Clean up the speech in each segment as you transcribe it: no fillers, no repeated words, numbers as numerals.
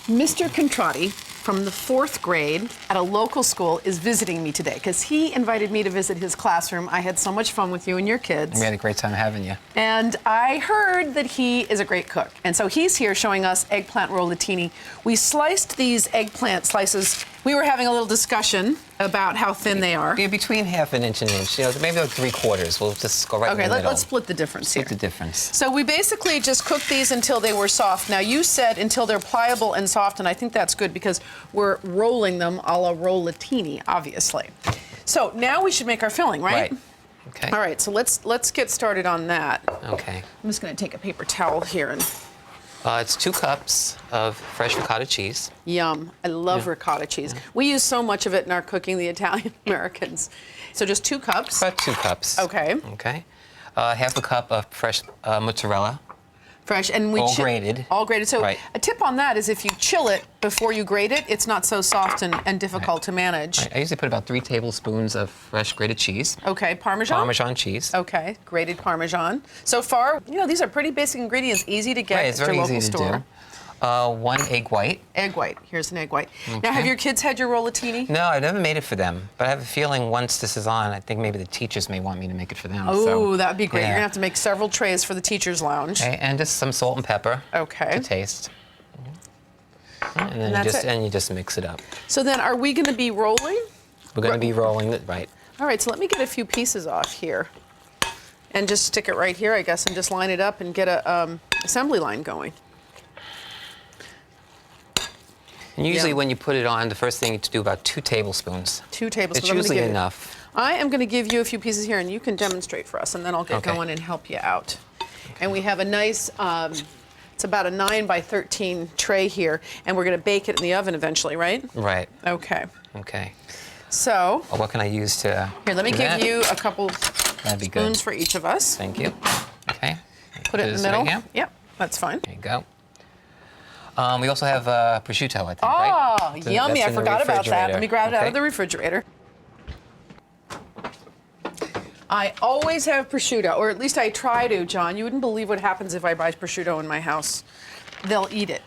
Mr. Contratti from the 4th grade at a local school is visiting me today because he invited me to visit his classroom. I had so much fun with you and your kids. We had a great time having you. And I heard that he is a great cook. And so he's here showing us eggplant rollatini. We sliced these eggplant slices. We were having a little discussion about how thin they are. Yeah, between half an inch and an inch. You know, maybe like 3/4. We'll just go right in the middle. Okay, let's split the difference here. Split the difference. So we basically just cooked these until they were soft. Now you said until they're pliable and soft, and I think that's good because we're rolling them a la rollatini, obviously. So now we should make our filling, right? Right. Okay. All right, so let's get started on that. Okay. I'm just going to take a paper towel here and It's 2 cups of fresh ricotta cheese. yum. I love ricotta cheese. We use so much of it in our cooking, the Italian Americans. So just 2 cups. About 2 cups. Okay. Okay. Half a cup of fresh mozzarella. Fresh, and we all grated. All grated. So right. a tip on that is if you chill it before you grate it, it's not so soft and difficult to manage. Right. I usually put about 3 tablespoons of fresh grated cheese. Okay, Parmesan? Parmesan cheese. Okay, grated Parmesan. So far, you know, these are pretty basic ingredients, easy to get Right, it's at very your local easy to store. do. 1 egg white. Egg white. Here's an egg white. Okay. Now, have your kids had your rollatini? No, I've never made it for them, but I have a feeling once this is on, I think maybe the teachers may want me to make it for them. Oh, so, that would be great. yeah. You're going to have to make several trays for the teacher's lounge. Okay, and just some salt and pepper Okay. to taste. And then that's you just mix it up. So then are we going to be rolling? We're going to be rolling it, right. All right, so let me get a few pieces off here. And just stick it right here, I guess, and just line it up and get a assembly line going. And usually Yeah. when you put it on, the first thing to do about 2 tablespoons. 2 tablespoons. It's I'm gonna usually give you- enough. I am going to give you a few pieces here, and you can demonstrate for us, and then I'll get Okay. going and help you out. And we have a nice, it's about a 9 by 13 tray here, and we're going to bake it in the oven eventually, right? Right. Okay. Okay. So, Well, what can I use to here, let me do give that? you a couple That'd be good. spoons for each of us. Thank you. Okay. Put it in the This middle. right here. Yep, that's fine. There you go. We also have prosciutto, I think, Oh, right? yummy. That's I in the forgot about that. refrigerator. Let me grab it out of Okay. the refrigerator. I always have prosciutto, or at least I try to, John. You wouldn't believe what happens if I buy prosciutto in my house. They'll eat it,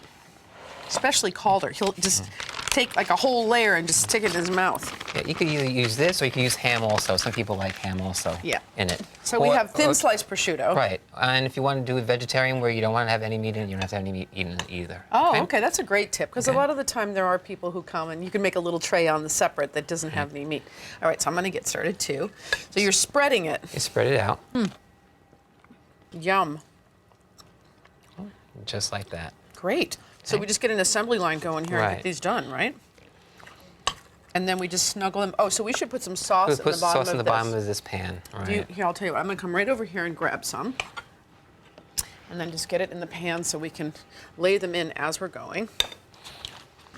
especially Calder. He'll just take like a whole layer and just stick it in his mouth. Yeah, you could either use this or you could use ham also. Some people like ham also in it. So we have thin sliced prosciutto. Right. And if you want to do a vegetarian where you don't want to have any meat in it, you don't have to have any meat in it either. Oh, okay. That's a great tip because Okay. a lot of the time there are people who come and you can make a little tray on the separate that doesn't have any meat. All right, so I'm going to get started too. So you're spreading it. You spread it out. Yum. Just like that. Great. So Okay. we just get an assembly line going here and Right. get these done, right? And then we just snuggle them. Oh, so we should put some sauce We'll in put the bottom sauce in of the this. bottom of this pan. Right. Here, I'll tell you what. I'm going to come right over here and grab some. And then just get it in the pan so we can lay them in as we're going.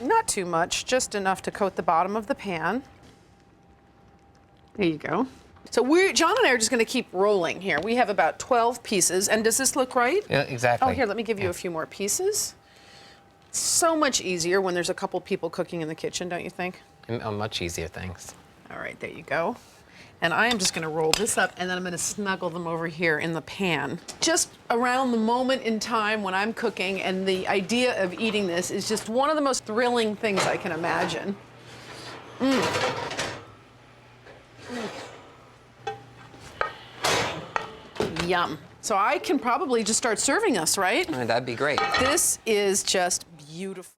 Not too much, just enough to coat the bottom of the pan. There you go. So John and I are just going to keep rolling here. We have about 12 pieces. And does this look right? Yeah, exactly. Oh, here, let me give you a few more pieces. So much easier when there's a couple people cooking in the kitchen, don't you think? Much easier, thanks. All right, there you go. And I am just going to roll this up, and then I'm going to snuggle them over here in the pan. Just around the moment in time when I'm cooking, and the idea of eating this is just one of the most thrilling things I can imagine. Yum. So I can probably just start serving us, right? That'd be great. This is just beautiful.